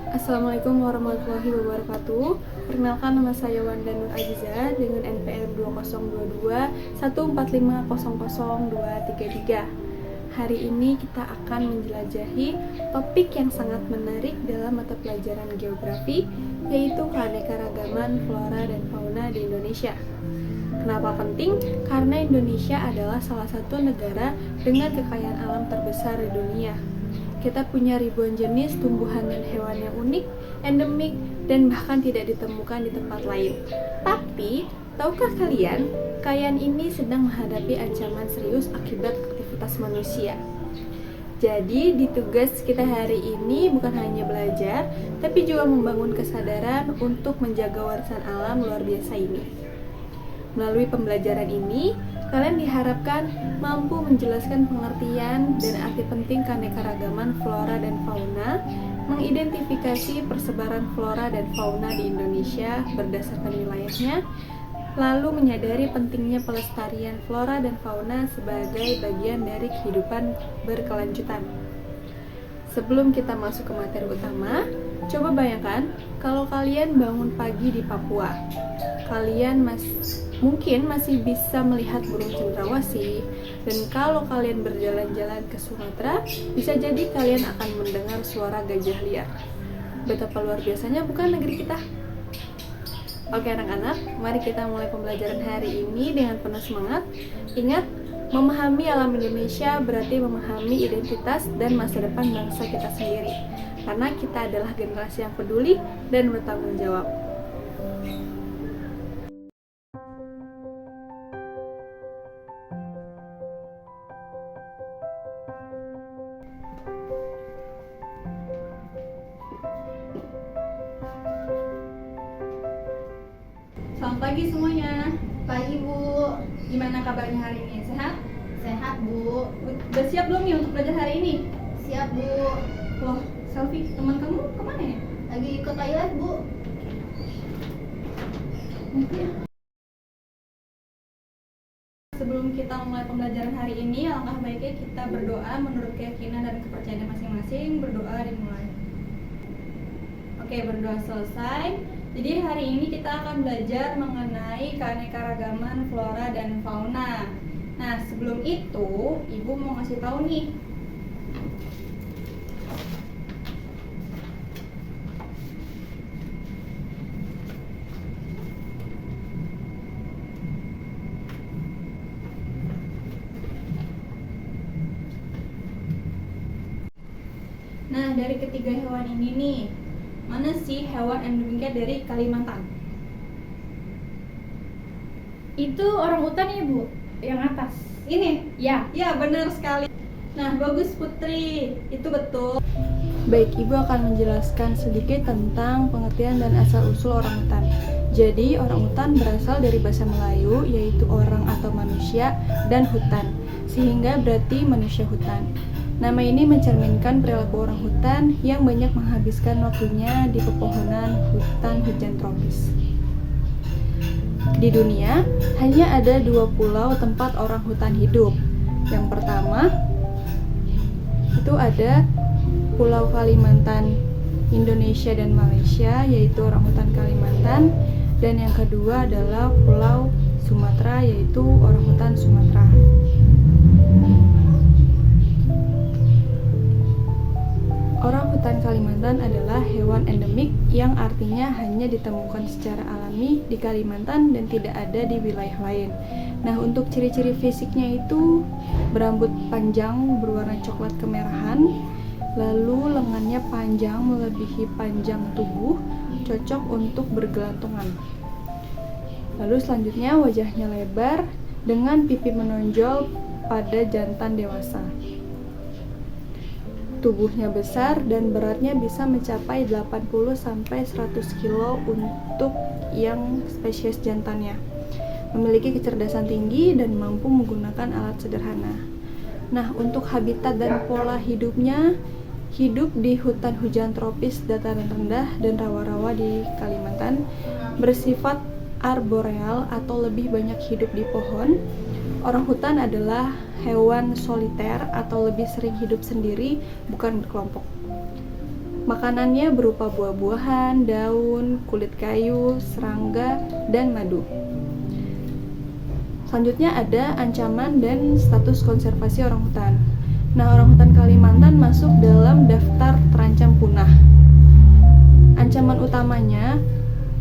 Assalamualaikum warahmatullahi wabarakatuh. Perkenalkan, nama saya Wanda Nur Aziza dengan NPM 202214500023. Hari ini kita akan menjelajahi topik yang sangat menarik dalam mata pelajaran geografi, yaitu keanekaragaman flora dan fauna di Indonesia. Kenapa penting? Karena Indonesia adalah salah satu negara dengan kekayaan alam terbesar di dunia. Kita punya ribuan jenis tumbuhan dan hewan yang unik, endemik, dan bahkan tidak ditemukan di tempat lain. Tapi, tahukah kalian, kekayaan ini sedang menghadapi ancaman serius akibat aktivitas manusia. Jadi, di tugas kita hari ini bukan hanya belajar, tapi juga membangun kesadaran untuk menjaga warisan alam luar biasa ini. Melalui pembelajaran ini, kalian diharapkan mampu menjelaskan pengertian dan arti penting keanekaragaman flora dan fauna, mengidentifikasi persebaran flora dan fauna di Indonesia berdasarkan wilayahnya, lalu menyadari pentingnya pelestarian flora dan fauna sebagai bagian dari kehidupan berkelanjutan. Sebelum kita masuk ke materi utama, coba bayangkan kalau kalian bangun pagi di Papua. Kalian mungkin masih bisa melihat burung cendrawasih, dan kalau kalian berjalan-jalan ke Sumatera, bisa jadi kalian akan mendengar suara gajah liar. Betapa luar biasanya bukan negeri kita? Oke anak-anak, mari kita mulai pembelajaran hari ini dengan penuh semangat. Ingat, memahami alam Indonesia berarti memahami identitas dan masa depan bangsa kita sendiri, karena kita adalah generasi yang peduli dan bertanggung jawab. Selamat pagi semuanya. Pagi Bu. Gimana kabarnya hari ini? Sehat? Sehat Bu. Udah siap belum nih untuk belajar hari ini? Siap Bu. Loh, Selfie, teman kamu kemana ya? Lagi ke toilet Bu. Sebelum kita mulai pembelajaran hari ini, alangkah baiknya kita berdoa menurut keyakinan dan kepercayaan masing-masing. Berdoa dimulai. Oke, berdoa selesai. Jadi hari ini kita akan belajar mengenai keanekaragaman flora dan fauna. Nah, sebelum itu, Ibu mau ngasih tahu nih. Nah, dari ketiga hewan ini nih, mana sih hewan endemiknya dari Kalimantan? Itu orang hutan ya Bu? Yang atas? Ini? Ya. Ya, benar sekali. Nah, bagus Putri, itu betul. Baik, Ibu akan menjelaskan sedikit tentang pengertian dan asal-usul orang hutan. Jadi, orang hutan berasal dari bahasa Melayu, yaitu orang atau manusia, dan hutan, sehingga berarti manusia hutan. Nama ini mencerminkan perilaku orang hutan yang banyak menghabiskan waktunya di pepohonan hutan hujan tropis. Di dunia, hanya ada 2 pulau tempat orang hutan hidup. Yang pertama, itu ada Pulau Kalimantan, Indonesia dan Malaysia, yaitu orang hutan Kalimantan. Dan yang kedua adalah Pulau Sumatera, yaitu orang hutan Sumatera. Orang hutan Kalimantan adalah hewan endemik yang artinya hanya ditemukan secara alami di Kalimantan dan tidak ada di wilayah lain. Nah, untuk ciri-ciri fisiknya itu berambut panjang berwarna coklat kemerahan, lalu lengannya panjang melebihi panjang tubuh, cocok untuk bergelantungan. Lalu selanjutnya wajahnya lebar dengan pipi menonjol pada jantan dewasa. Tubuhnya besar dan beratnya bisa mencapai 80-100 kg untuk yang spesies jantannya. Memiliki kecerdasan tinggi dan mampu menggunakan alat sederhana. Nah, untuk habitat dan pola hidupnya, hidup di hutan hujan tropis dataran rendah dan rawa-rawa di Kalimantan, bersifat arboreal atau lebih banyak hidup di pohon. Orang hutan adalah hewan soliter atau lebih sering hidup sendiri, bukan berkelompok. Makanannya berupa buah-buahan, daun, kulit kayu, serangga, dan madu. Selanjutnya ada ancaman dan status konservasi orangutan. Nah, orangutan Kalimantan masuk dalam daftar terancam punah. Ancaman utamanya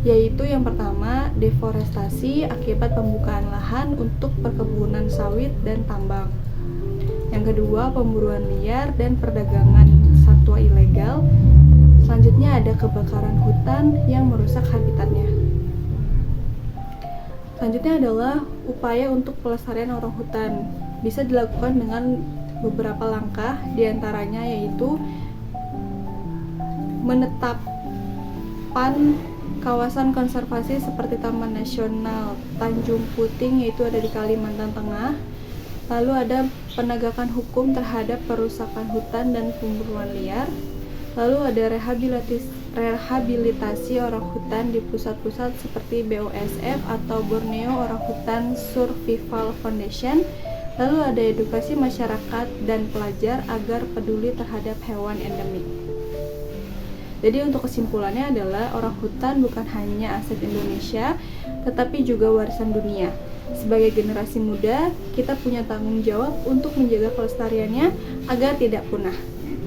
yaitu yang pertama, deforestasi akibat pembukaan lahan untuk perkebunan sawit dan tambang. Yang kedua, pemburuan liar dan perdagangan satwa ilegal. Selanjutnya ada kebakaran hutan yang merusak habitatnya. Selanjutnya adalah upaya untuk pelestarian orangutan. Bisa dilakukan dengan beberapa langkah, diantaranya yaitu menetapkan kawasan konservasi seperti Taman Nasional Tanjung Puting, yaitu ada di Kalimantan Tengah. Lalu ada penegakan hukum terhadap perusakan hutan dan pemburuan liar. Lalu ada rehabilitasi orangutan di pusat-pusat seperti BOSF atau Borneo Orangutan Survival Foundation. Lalu ada edukasi masyarakat dan pelajar agar peduli terhadap hewan endemik. Jadi untuk kesimpulannya adalah orangutan bukan hanya aset Indonesia, tetapi juga warisan dunia. Sebagai generasi muda, kita punya tanggung jawab untuk menjaga kelestariannya agar tidak punah.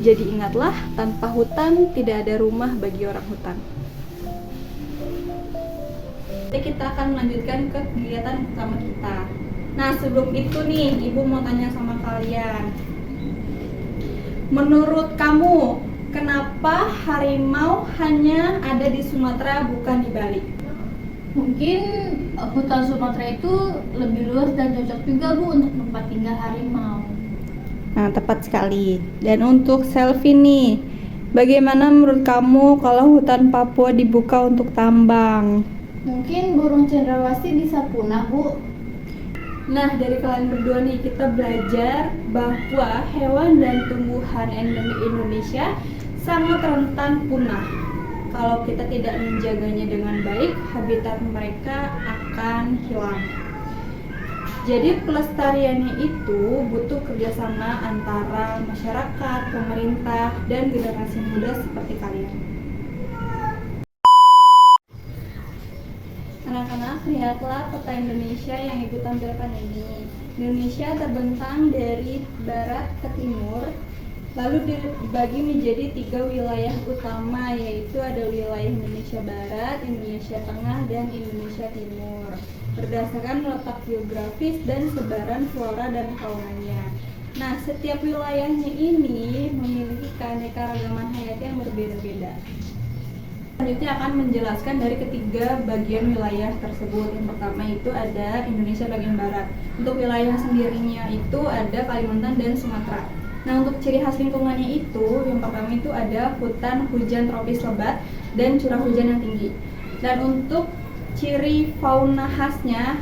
Jadi ingatlah, tanpa hutan tidak ada rumah bagi orangutan. Jadi kita akan melanjutkan ke kegiatan utama kita. Nah, sebelum itu nih, Ibu mau tanya sama kalian. Menurut kamu, kenapa harimau hanya ada di Sumatera bukan di Bali? Mungkin hutan Sumatera itu lebih luas dan cocok juga Bu untuk tempat tinggal harimau. Nah, tepat sekali. Dan untuk Selvi nih, bagaimana menurut kamu kalau hutan Papua dibuka untuk tambang? Mungkin burung cendrawasih bisa punah, Bu. Nah, dari kalian berdua nih, kita belajar bahwa hewan dan tumbuhan endemik Indonesia sangat rentan punah. Kalau kita tidak menjaganya dengan baik, habitat mereka akan hilang. Jadi pelestariannya itu butuh kerjasama antara masyarakat, pemerintah, dan generasi muda seperti kalian. Anak-anak, lihatlah peta Indonesia yang Ibu tampilkan ini. Indonesia terbentang dari barat ke timur, lalu dibagi menjadi 3 wilayah utama, yaitu ada wilayah Indonesia Barat, Indonesia Tengah, dan Indonesia Timur, berdasarkan letak geografis dan sebaran flora dan faunanya. Nah, setiap wilayahnya ini memiliki keanekaragaman hayati yang berbeda-beda. Selanjutnya akan menjelaskan dari ketiga bagian wilayah tersebut. Yang pertama itu ada Indonesia bagian barat. Untuk wilayah sendirinya itu ada Kalimantan dan Sumatera. Nah, untuk ciri khas lingkungannya itu, yang pertama itu ada hutan hujan tropis lebat dan curah hujan yang tinggi. Dan untuk ciri fauna khasnya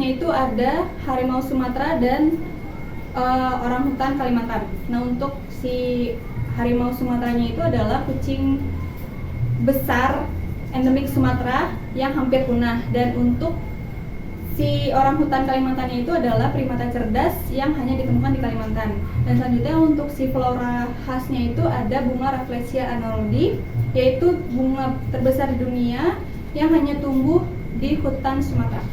itu ada harimau Sumatera dan orangutan Kalimantan. Nah, untuk si harimau Sumateranya itu adalah kucing besar endemik Sumatera yang hampir punah, dan untuk si orangutan Kalimantannya itu adalah primata cerdas yang hanya ditemukan di Kalimantan. Dan selanjutnya untuk si flora khasnya itu ada bunga Rafflesia arnoldii, yaitu bunga terbesar di dunia yang hanya tumbuh di hutan Sumatera.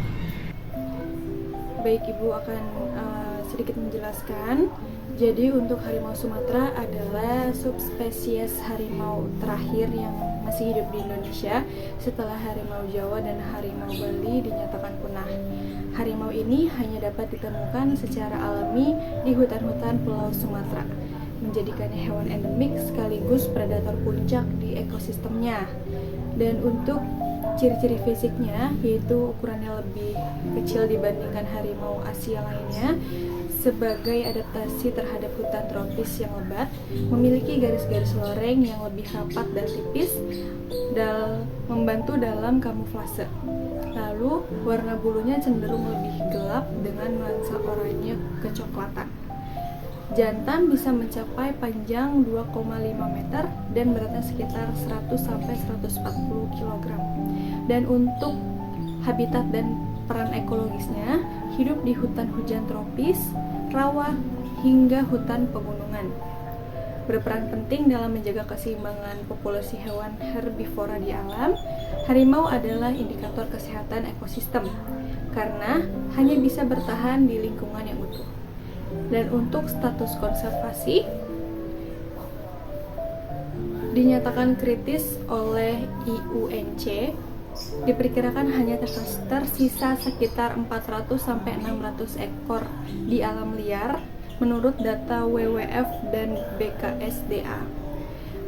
Baik, Ibu akan sedikit menjelaskan. Jadi untuk harimau Sumatera adalah subspesies harimau terakhir yang masih hidup di Indonesia setelah harimau Jawa dan harimau Bali dinyatakan punah. Harimau ini hanya dapat ditemukan secara alami di hutan-hutan Pulau Sumatera, menjadikannya hewan endemik sekaligus predator puncak di ekosistemnya. Dan untuk ciri-ciri fisiknya, yaitu ukurannya lebih kecil dibandingkan harimau Asia lainnya, sebagai adaptasi terhadap hutan tropis yang lebat, memiliki garis-garis loreng yang lebih rapat dan tipis dan membantu dalam kamuflase. Lalu, warna bulunya cenderung lebih gelap dengan nuansa oranye kecoklatan. Jantan bisa mencapai panjang 2,5 meter dan beratnya sekitar 100-140 kg. Dan untuk habitat dan peran ekologisnya, hidup di hutan hujan tropis, rawa, hingga hutan pegunungan. Berperan penting dalam menjaga keseimbangan populasi hewan herbivora di alam. Harimau adalah indikator kesehatan ekosistem karena hanya bisa bertahan di lingkungan yang utuh. Dan untuk status konservasi dinyatakan kritis oleh IUNC. Diperkirakan hanya tersisa sekitar 400-600 ekor di alam liar menurut data WWF dan BKSDA.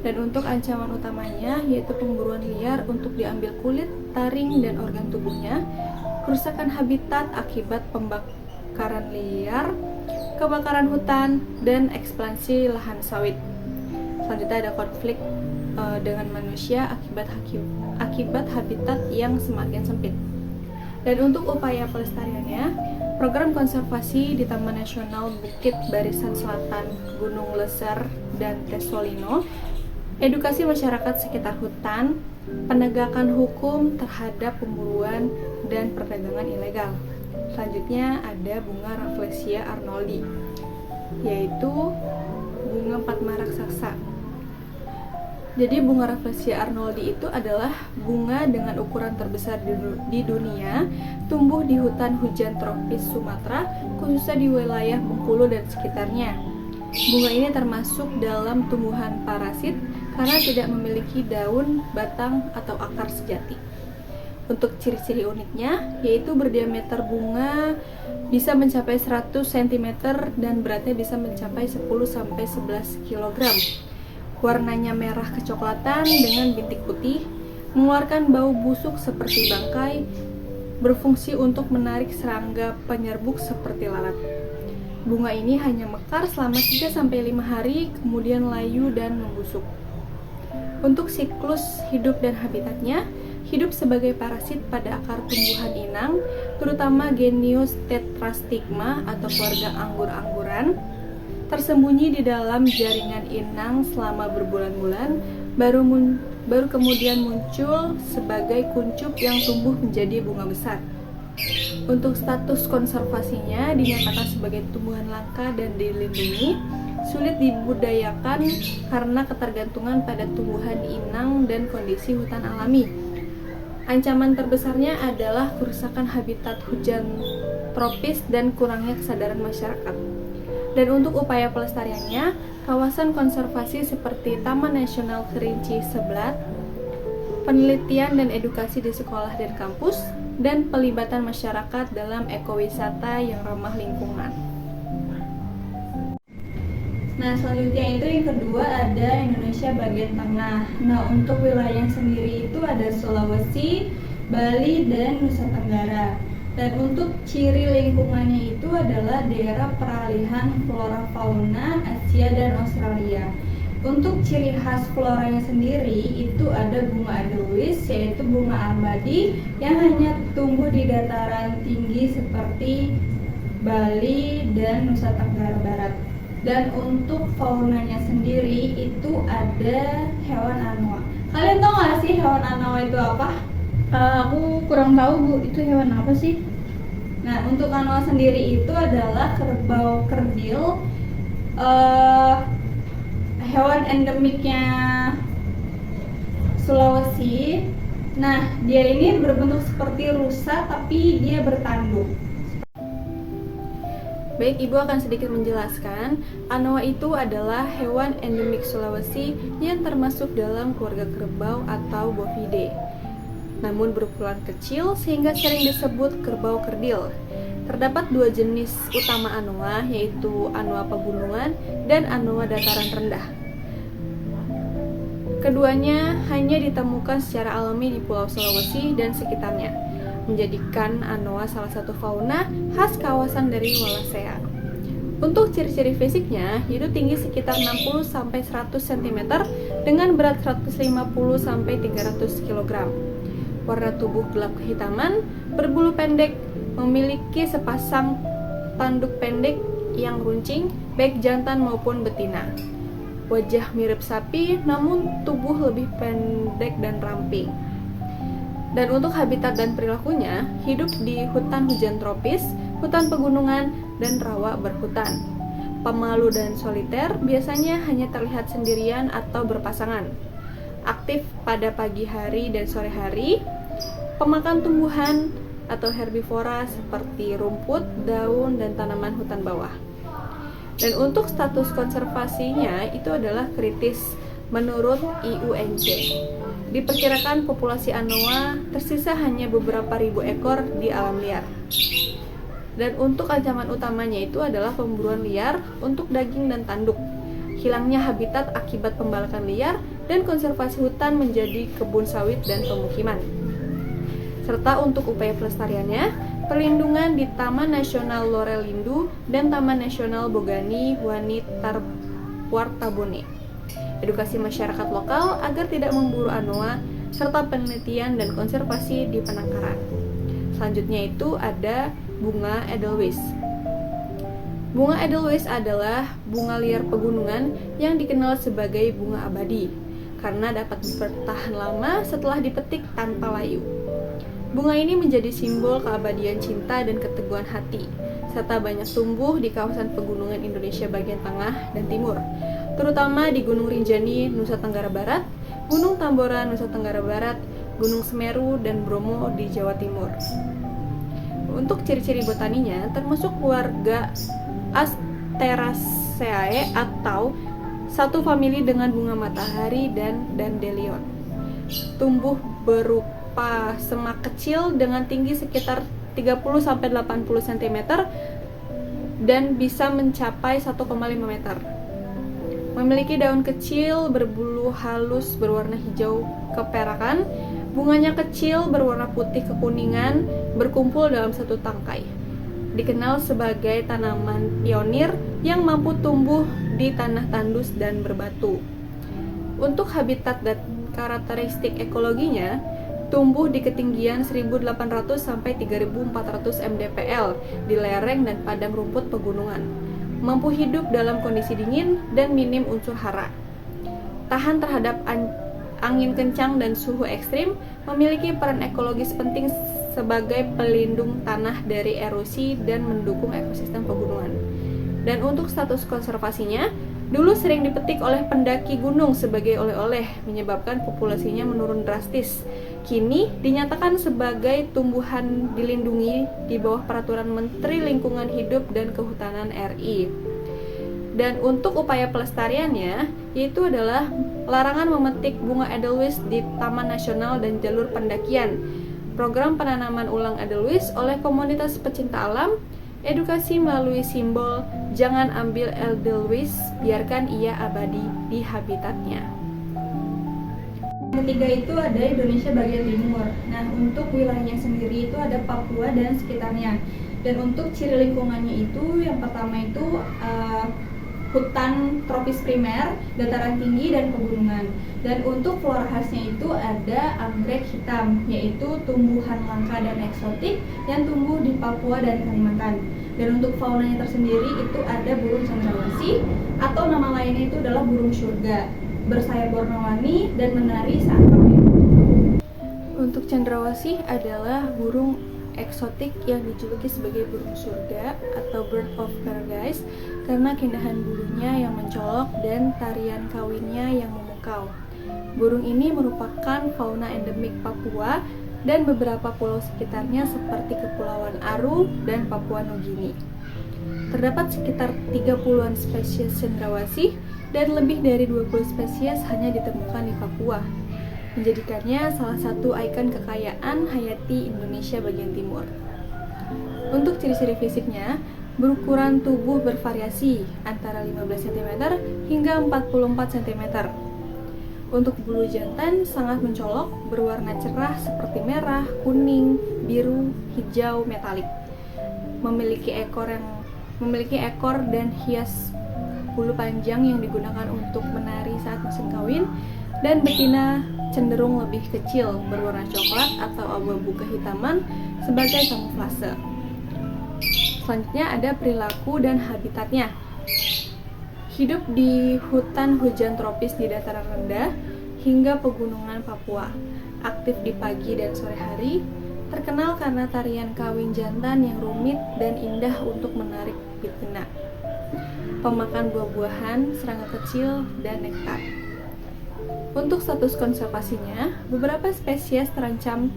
Dan untuk ancaman utamanya yaitu pemburuan liar untuk diambil kulit, taring, dan organ tubuhnya, kerusakan habitat akibat pembakaran liar, kebakaran hutan, dan ekspansi lahan sawit. Selanjutnya ada konflik dengan manusia akibat habitat yang semakin sempit. Dan untuk upaya pelestariannya, program konservasi di Taman Nasional Bukit Barisan Selatan, Gunung Leser, dan Tesolino, edukasi masyarakat sekitar hutan, penegakan hukum terhadap pemburuan dan perdagangan ilegal. Selanjutnya ada bunga Rafflesia arnoldi, yaitu bunga Padma raksasa. Jadi bunga Rafflesia arnoldi itu adalah bunga dengan ukuran terbesar di dunia, tumbuh di hutan hujan tropis Sumatera, khususnya di wilayah Bengkulu dan sekitarnya. Bunga ini termasuk dalam tumbuhan parasit karena tidak memiliki daun, batang, atau akar sejati. Untuk ciri-ciri uniknya, yaitu berdiameter bunga bisa mencapai 100 cm dan beratnya bisa mencapai 10-11 kg. Warnanya merah kecoklatan dengan bintik putih, mengeluarkan bau busuk seperti bangkai, berfungsi untuk menarik serangga penyerbuk seperti lalat. Bunga ini hanya mekar selama 3-5 hari, kemudian layu dan membusuk. Untuk siklus hidup dan habitatnya, hidup sebagai parasit pada akar tumbuhan inang, terutama genus Tetrastigma atau keluarga anggur-angguran, tersembunyi di dalam jaringan inang selama berbulan-bulan, baru kemudian muncul sebagai kuncup yang tumbuh menjadi bunga besar. Untuk status konservasinya dinyatakan sebagai tumbuhan langka dan dilindungi, sulit dibudidayakan karena ketergantungan pada tumbuhan inang dan kondisi hutan alami. Ancaman terbesarnya adalah kerusakan habitat hujan tropis dan kurangnya kesadaran masyarakat. Dan untuk upaya pelestariannya, kawasan konservasi seperti Taman Nasional Kerinci Seblat, penelitian dan edukasi di sekolah dan kampus, dan pelibatan masyarakat dalam ekowisata yang ramah lingkungan. Nah, selanjutnya itu yang kedua ada Indonesia bagian tengah. Nah, untuk wilayah sendiri itu ada Sulawesi, Bali, dan Nusa Tenggara. Dan untuk ciri lingkungannya itu adalah daerah peralihan flora fauna Asia dan Australia. Untuk ciri khas floranya sendiri itu ada bunga adelis, yaitu bunga armadi yang hanya tumbuh di dataran tinggi seperti Bali dan Nusa Tenggara Barat. Dan untuk faunanya sendiri itu ada hewan anoa. Kalian tahu nggak sih hewan anoa itu apa? Aku kurang tahu Bu, itu hewan apa sih? Nah, untuk anoa sendiri itu adalah kerbau kerdil, hewan endemiknya Sulawesi. Nah, dia ini berbentuk seperti rusa tapi dia bertanduk. Baik, Ibu akan sedikit menjelaskan. Anoa itu adalah hewan endemik Sulawesi yang termasuk dalam keluarga kerbau atau Bovidae. Namun berukuran kecil sehingga sering disebut kerbau kerdil. Terdapat dua jenis utama anoa, yaitu anoa pegunungan dan anoa dataran rendah. Keduanya hanya ditemukan secara alami di Pulau Sulawesi dan sekitarnya, menjadikan anoa salah satu fauna khas kawasan dari Wallacea. Untuk ciri-ciri fisiknya, hidup tinggi sekitar 60-100 cm dengan berat 150-300 kg. Warna tubuh gelap kehitaman, berbulu pendek, memiliki sepasang tanduk pendek yang runcing, baik jantan maupun betina. Wajah mirip sapi, namun tubuh lebih pendek dan ramping. Dan untuk habitat dan perilakunya, hidup di hutan hujan tropis, hutan pegunungan, dan rawa berhutan. Pemalu dan soliter biasanya hanya terlihat sendirian atau berpasangan. Aktif pada pagi hari dan sore hari. Pemakan tumbuhan atau herbivora seperti rumput, daun, dan tanaman hutan bawah. Dan untuk status konservasinya itu adalah kritis menurut IUNC. Diperkirakan populasi anoa tersisa hanya beberapa ribu ekor di alam liar. Dan untuk ancaman utamanya itu adalah pemburuan liar untuk daging dan tanduk, hilangnya habitat akibat pembalakan liar, dan konservasi hutan menjadi kebun sawit dan pemukiman. Serta untuk upaya pelestariannya, perlindungan di Taman Nasional Lorelindo dan Taman Nasional Bogani Huani Wartabone, edukasi masyarakat lokal agar tidak memburu anoa, serta penelitian dan konservasi di penangkaran. Selanjutnya itu ada bunga Edelweiss. Bunga Edelweiss adalah bunga liar pegunungan yang dikenal sebagai bunga abadi karena dapat bertahan lama setelah dipetik tanpa layu. Bunga ini menjadi simbol keabadian cinta dan keteguhan hati, serta banyak tumbuh di kawasan pegunungan Indonesia bagian tengah dan timur, terutama di Gunung Rinjani, Nusa Tenggara Barat, Gunung Tambora, Nusa Tenggara Barat, Gunung Semeru, dan Bromo di Jawa Timur. Untuk ciri-ciri botaninya termasuk keluarga Asteraceae atau satu famili dengan bunga matahari dan dandelion. Tumbuh berupa semak kecil dengan tinggi sekitar 30-80 cm dan bisa mencapai 1,5 meter. Memiliki daun kecil berbulu halus berwarna hijau keperakan. Bunganya kecil berwarna putih kekuningan, berkumpul dalam satu tangkai. Dikenal sebagai tanaman pionir yang mampu tumbuh di tanah tandus dan berbatu. Untuk habitat dan karakteristik ekologinya, tumbuh di ketinggian 1.800 sampai 3.400 mdpl di lereng dan padang rumput pegunungan. Mampu hidup dalam kondisi dingin dan minim unsur hara. Tahan terhadap angin kencang dan suhu ekstrim, memiliki peran ekologis penting sebagai pelindung tanah dari erosi dan mendukung ekosistem pegunungan. Dan untuk status konservasinya, dulu sering dipetik oleh pendaki gunung sebagai oleh-oleh, menyebabkan populasinya menurun drastis. Kini dinyatakan sebagai tumbuhan dilindungi di bawah peraturan Menteri Lingkungan Hidup dan Kehutanan RI. Dan untuk upaya pelestariannya, yaitu adalah larangan memetik bunga Edelweiss di Taman Nasional dan jalur pendakian, program penanaman ulang Edelweiss oleh komunitas pecinta alam, edukasi melalui simbol jangan ambil Edelweiss, biarkan ia abadi di habitatnya. Ketiga itu ada Indonesia bagian timur. Nah, untuk wilayahnya sendiri itu ada Papua dan sekitarnya. Dan untuk ciri lingkungannya itu, yang pertama itu hutan tropis primer, dataran tinggi, dan pegunungan. Dan untuk flora khasnya itu ada anggrek hitam, yaitu tumbuhan langka dan eksotik yang tumbuh di Papua dan Kalimantan. Dan untuk faunanya tersendiri itu ada burung cendrawasih, atau nama lainnya itu adalah burung surga, bersayap warna-warni dan menari saat kawin. Untuk cendrawasih adalah burung eksotik yang dijuluki sebagai burung surga atau bird of paradise karena keindahan bulunya yang mencolok dan tarian kawinnya yang memukau. Burung ini merupakan fauna endemik Papua dan beberapa pulau sekitarnya seperti Kepulauan Aru dan Papua Nugini. Terdapat sekitar 30-an spesies cendrawasih dan lebih dari 20 spesies hanya ditemukan di Papua, menjadikannya salah satu ikon kekayaan hayati Indonesia bagian timur. Untuk ciri-ciri fisiknya, berukuran tubuh bervariasi antara 15 cm hingga 44 cm. Untuk bulu jantan sangat mencolok, berwarna cerah seperti merah, kuning, biru, hijau, metalik. Memiliki ekor dan hias bulu panjang yang digunakan untuk menari saat musim kawin, dan betina cenderung lebih kecil, berwarna coklat atau abu-abu kehitaman sebagai kamuflase. Selanjutnya ada perilaku dan habitatnya. Hidup di hutan hujan tropis di dataran rendah hingga pegunungan Papua. Aktif di pagi dan sore hari, terkenal karena tarian kawin jantan yang rumit dan indah untuk menarik betina. pemakan buah-buahan, serangga kecil, dan nektar. Untuk status konservasinya, beberapa spesies terancam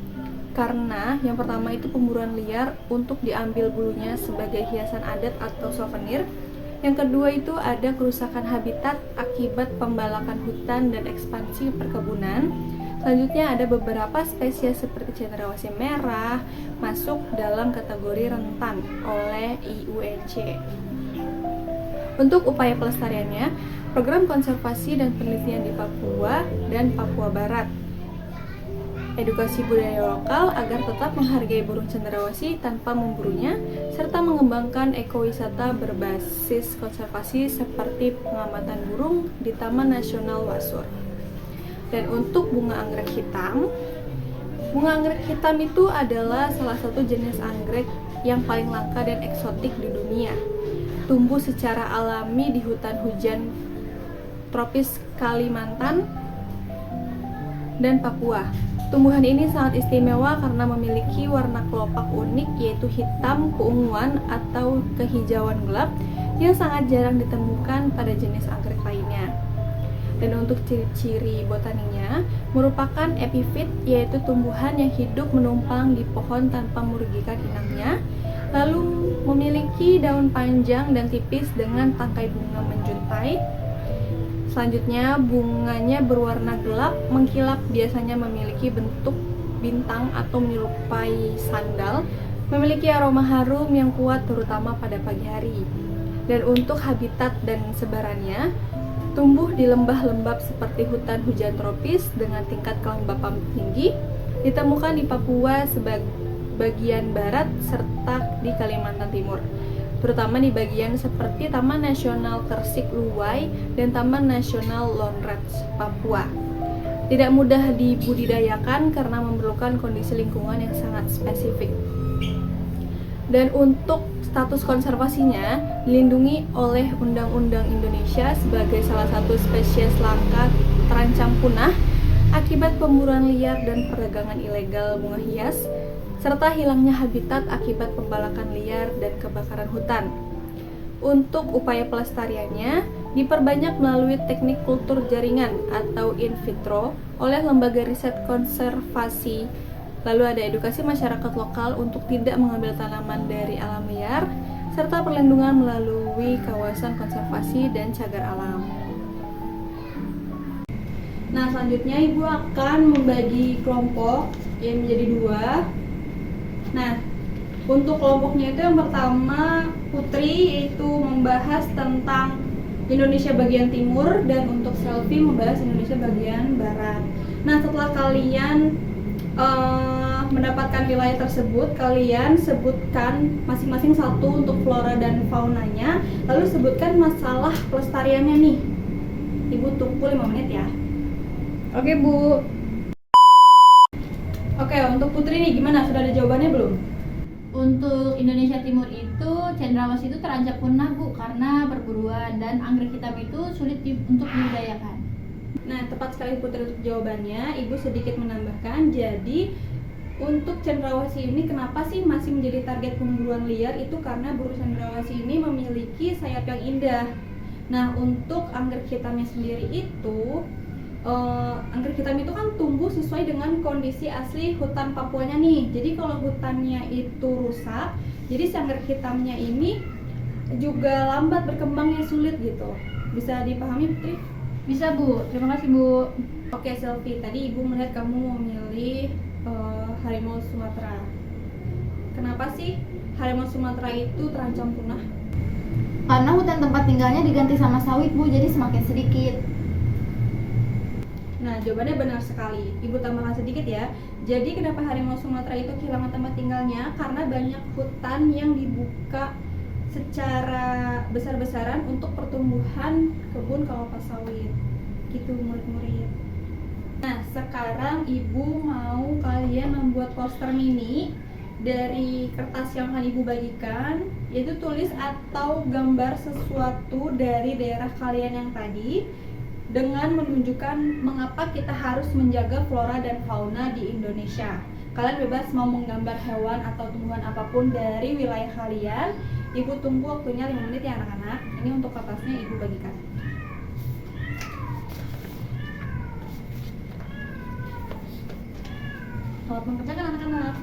karena yang pertama itu pemburuan liar untuk diambil bulunya sebagai hiasan adat atau souvenir. Yang kedua itu ada kerusakan habitat akibat pembalakan hutan dan ekspansi perkebunan. Selanjutnya ada beberapa spesies seperti cendrawasih merah masuk dalam kategori rentan oleh IUCN. Untuk upaya pelestariannya, program konservasi dan penelitian di Papua dan Papua Barat, edukasi budaya lokal agar tetap menghargai burung cendrawasih tanpa memburunya, serta mengembangkan ekowisata berbasis konservasi seperti pengamatan burung di Taman Nasional Wasur. Dan untuk bunga anggrek hitam itu adalah salah satu jenis anggrek yang paling langka dan eksotik di dunia. Tumbuh secara alami di hutan hujan tropis Kalimantan dan Papua. Tumbuhan ini sangat istimewa karena memiliki warna kelopak unik, yaitu hitam keunguan atau kehijauan gelap yang sangat jarang ditemukan pada jenis anggrek lainnya. Dan untuk ciri-ciri botaninya merupakan epifit, yaitu tumbuhan yang hidup menumpang di pohon tanpa merugikan inangnya, lalu memiliki daun panjang dan tipis dengan tangkai bunga menjuntai. Selanjutnya, bunganya berwarna gelap mengkilap, biasanya memiliki bentuk bintang atau menyerupai sandal, memiliki aroma harum yang kuat terutama pada pagi hari. Dan untuk habitat dan sebarannya, tumbuh di lembah-lembab seperti hutan hujan tropis dengan tingkat kelembapan tinggi, ditemukan di Papua sebagian barat serta di Kalimantan Timur, terutama di bagian seperti Taman Nasional Kersik Luwai dan Taman Nasional Lone Range, Papua. Tidak mudah dibudidayakan karena memerlukan kondisi lingkungan yang sangat spesifik. Dan untuk status konservasinya dilindungi oleh Undang-Undang Indonesia sebagai salah satu spesies langka terancam punah akibat pemburuan liar dan perdagangan ilegal bunga hias, serta hilangnya habitat akibat pembalakan liar dan kebakaran hutan. Untuk upaya pelestariannya diperbanyak melalui teknik kultur jaringan atau in vitro oleh lembaga riset konservasi. Lalu ada edukasi masyarakat lokal untuk tidak mengambil tanaman dari alam liar, serta perlindungan melalui kawasan konservasi dan cagar alam. Nah, selanjutnya Ibu akan membagi kelompok yang menjadi 2. Nah, untuk kelompoknya itu yang pertama Putri, yaitu membahas tentang Indonesia bagian timur, dan untuk Selvi membahas Indonesia bagian barat. Nah, setelah kalian mendapatkan wilayah tersebut, kalian sebutkan masing-masing satu untuk flora dan faunanya, lalu sebutkan masalah pelestariannya nih. Ibu tunggu 5 menit ya. Oke, Bu. Oke, untuk Putri nih gimana? Sudah ada jawabannya belum? Untuk Indonesia Timur itu cendrawasih itu terancam punah, Bu, karena perburuan, dan anggrek hitam itu sulit untuk dibudidayakan. Nah, tepat sekali Putri untuk jawabannya. Ibu sedikit menambahkan, jadi untuk cendrawasih ini kenapa sih masih menjadi target pemburuan liar? Itu karena burung cendrawasih ini memiliki sayap yang indah. Nah, untuk anggrek hitamnya sendiri itu anggrek hitam itu kan tumbuh sesuai dengan kondisi asli hutan Papuanya nih. Jadi kalau hutannya itu rusak, jadi si anggrek hitamnya ini juga lambat berkembangnya, sulit gitu. Bisa dipahami, Putri? Bisa, Bu. Terima kasih, Bu. Oke, Selvi, tadi Ibu melihat kamu memilih harimau Sumatera. Kenapa sih harimau Sumatera itu terancam punah? Karena hutan tempat tinggalnya diganti sama sawit, Bu, jadi semakin sedikit. Nah, jawabannya benar sekali. Ibu tambahkan sedikit ya. Jadi kenapa harimau Sumatera itu kehilangan tempat tinggalnya? Karena banyak hutan yang dibuka secara besar-besaran untuk pertumbuhan kebun kelapa sawit. Gitu, murid-murid. Nah, sekarang Ibu mau kalian membuat poster mini dari kertas yang akan Ibu bagikan, yaitu tulis atau gambar sesuatu dari daerah kalian yang tadi, dengan menunjukkan mengapa kita harus menjaga flora dan fauna di Indonesia. Kalian bebas mau menggambar hewan atau tumbuhan apapun dari wilayah kalian. Ibu tunggu waktunya 5 menit ya anak-anak. Ini Ini untuk kertasnya Ibu bagikan. Selamat mengerjakan anak-anak.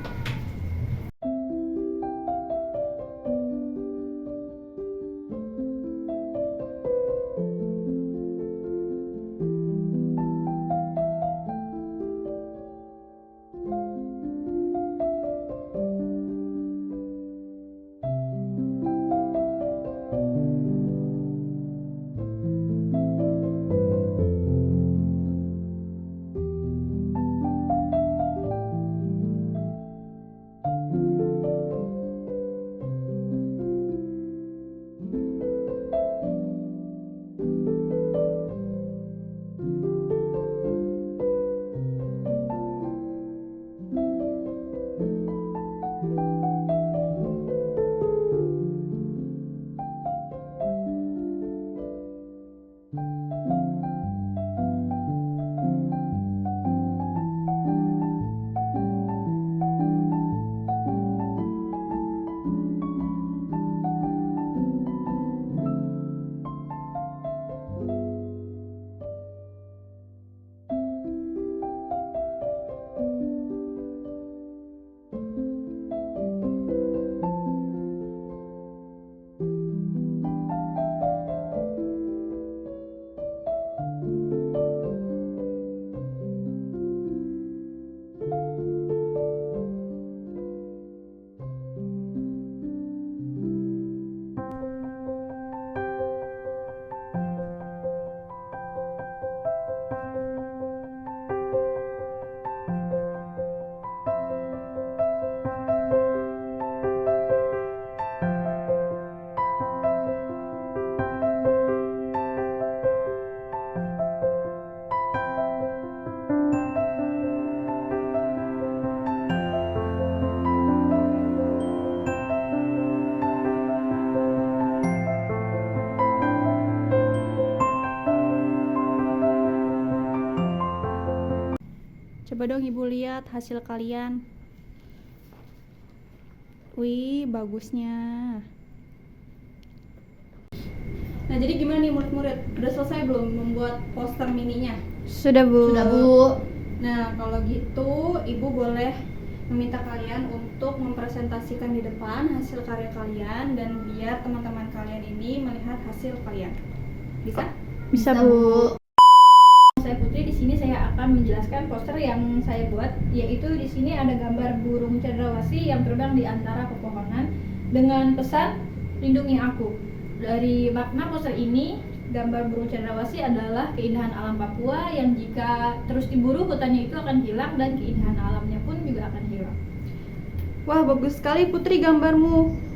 Coba dong Ibu lihat hasil kalian. Wih, bagusnya. Nah, jadi gimana nih murid-murid? Udah selesai belum membuat poster mininya? Sudah Bu. Nah, kalau gitu Ibu boleh meminta kalian untuk mempresentasikan di depan hasil karya kalian dan biar teman-teman kalian ini melihat hasil kalian. Bisa? Bisa Bu. Saya Putri, di sini saya akan menjelaskan poster yang saya buat, yaitu di sini ada gambar burung cendrawasih yang terbang di antara pepohonan dengan pesan lindungi aku. Dari makna poster ini, gambar burung cendrawasih adalah keindahan alam Papua yang jika terus diburu hutannya itu akan hilang dan keindahan alamnya pun juga akan hilang. Wah, bagus sekali Putri gambarmu.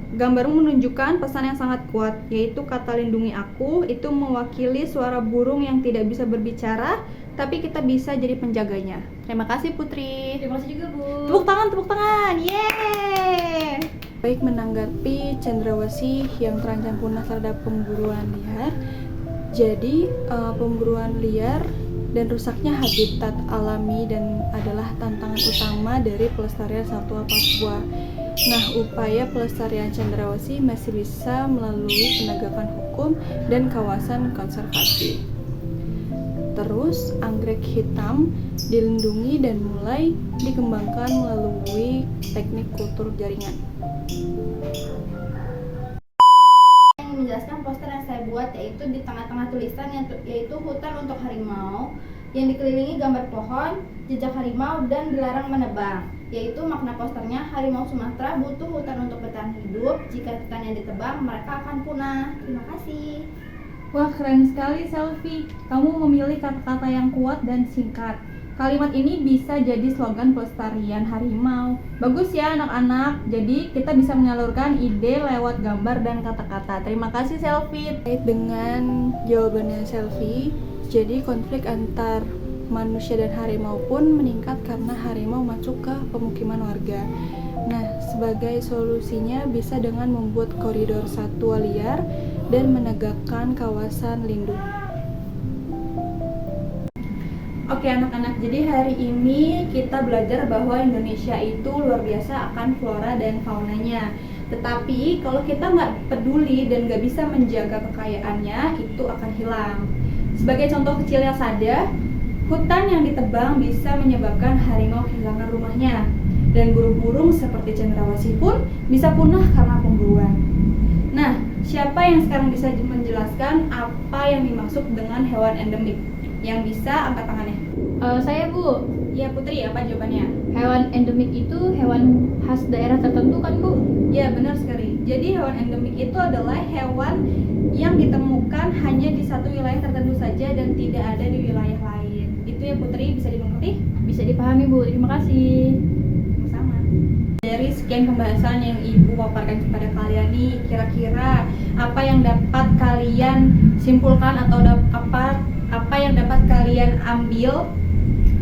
Gambarmu menunjukkan pesan yang sangat kuat, yaitu kata lindungi aku itu mewakili suara burung yang tidak bisa berbicara, tapi kita bisa jadi penjaganya. Terima kasih Putri. Terima kasih juga Bu. Tepuk tangan, yeay! Baik, menanggapi cendrawasih yang terancam punah terhadap pemburuan liar. Jadi, pemburuan liar dan rusaknya habitat alami dan adalah tantangan utama dari pelestarian satwa Papua. Nah, upaya pelestarian cendrawasih masih bisa melalui penegakan hukum dan kawasan konservasi. Terus, anggrek hitam dilindungi dan mulai dikembangkan melalui teknik kultur jaringan. Yang menjelaskan poster yang saya buat yaitu di tengah-tengah tulisan yaitu hutan untuk harimau yang dikelilingi gambar pohon, jejak harimau dan dilarang menebang. Yaitu makna posternya harimau Sumatera butuh hutan untuk bertahan hidup. Jika hutannya ditebang, mereka akan punah. Terima kasih. Wah, keren sekali Selfie. Kamu memilih kata-kata yang kuat dan singkat. Kalimat ini bisa jadi slogan pelestarian harimau. Bagus ya anak-anak. Jadi kita bisa menyalurkan ide lewat gambar dan kata-kata. Terima kasih Selfie. Dengan jawabannya Selfie, jadi konflik antar manusia dan harimau pun meningkat karena harimau masuk ke pemukiman warga. Nah, sebagai solusinya bisa dengan membuat koridor satwa liar dan menegakkan kawasan lindung. Oke anak-anak, jadi hari ini kita belajar bahwa Indonesia itu luar biasa akan flora dan faunanya. Tetapi kalau kita nggak peduli dan nggak bisa menjaga kekayaannya, itu akan hilang. Sebagai contoh kecilnya saja, hutan yang ditebang bisa menyebabkan harimau kehilangan rumahnya, dan burung-burung seperti cendrawasih pun bisa punah karena pemburuan. Nah, siapa yang sekarang bisa menjelaskan apa yang dimaksud dengan hewan endemik? Yang bisa angkat tangannya. Saya Bu, Ya Putri, apa jawabannya? hewan endemik itu hewan khas daerah tertentu kan Bu? Ya, benar sekali. Jadi hewan endemik itu adalah hewan yang ditemukan hanya di satu wilayah tertentu saja dan tidak ada di wilayah lain. Itu ya Putri, bisa dimengerti? Bisa dipahami Bu, terima kasih. Sama. Dari sekian pembahasan yang Ibu paparkan kepada kalian nih, kira-kira apa yang dapat kalian simpulkan atau apa yang dapat kalian ambil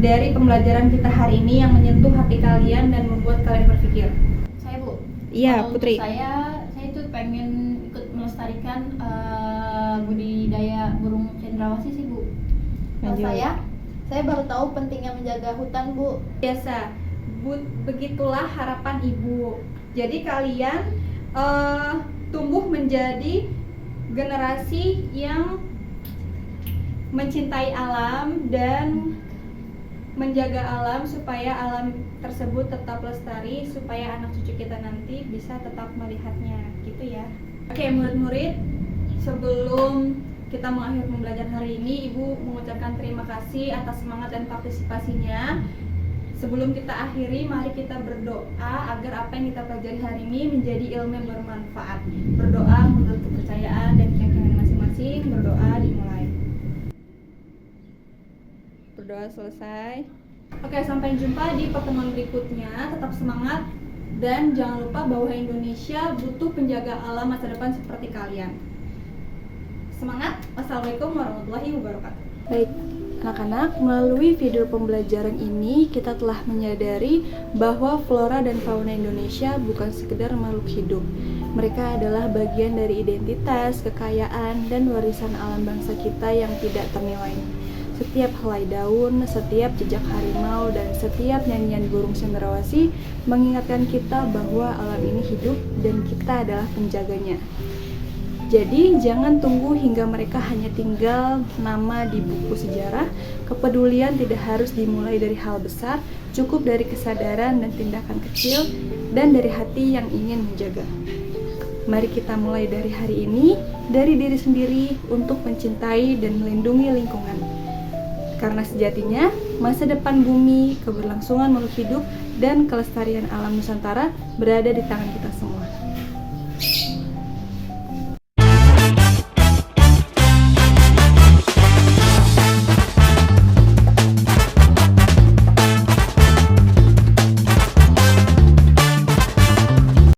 dari pembelajaran kita hari ini yang menyentuh hati kalian dan membuat kalian berpikir? Saya Bu. Iya, Kalau Putri. untuk saya tuh pengen ikut melestarikan budidaya burung cendrawasih sih Bu. Kalau Lanjut. saya baru tahu pentingnya menjaga hutan Bu. Biasa, begitulah harapan Ibu. Jadi kalian tumbuh menjadi generasi yang mencintai alam dan menjaga alam supaya alam tersebut tetap lestari, supaya anak cucu kita nanti bisa tetap melihatnya, gitu ya. Oke, murid-murid, sebelum kita mengakhiri pembelajaran hari ini, Ibu mengucapkan terima kasih atas semangat dan partisipasinya. Sebelum kita akhiri, mari kita berdoa agar apa yang kita pelajari hari ini menjadi ilmu yang bermanfaat. Berdoa menurut kepercayaan dan keyakinan masing-masing. Berdoa dimulai. Berdoa selesai. Oke, sampai jumpa di pertemuan berikutnya. Tetap semangat dan jangan lupa bahwa Indonesia butuh penjaga alam masa depan seperti kalian. Semangat. Wassalamualaikum warahmatullahi wabarakatuh. Baik, anak-anak, melalui video pembelajaran ini kita telah menyadari bahwa flora dan fauna Indonesia bukan sekedar makhluk hidup. Mereka adalah bagian dari identitas, kekayaan, dan warisan alam bangsa kita yang tidak ternilai. Setiap helai daun, setiap jejak harimau, dan setiap nyanyian burung cendrawasih mengingatkan kita bahwa alam ini hidup dan kita adalah penjaganya. Jadi, jangan tunggu hingga mereka hanya tinggal nama di buku sejarah. Kepedulian tidak harus dimulai dari hal besar, cukup dari kesadaran dan tindakan kecil, dan dari hati yang ingin menjaga. Mari kita mulai dari hari ini, dari diri sendiri untuk mencintai dan melindungi lingkungan. Karena sejatinya, masa depan bumi, keberlangsungan makhluk hidup, dan kelestarian alam Nusantara berada di tangan kita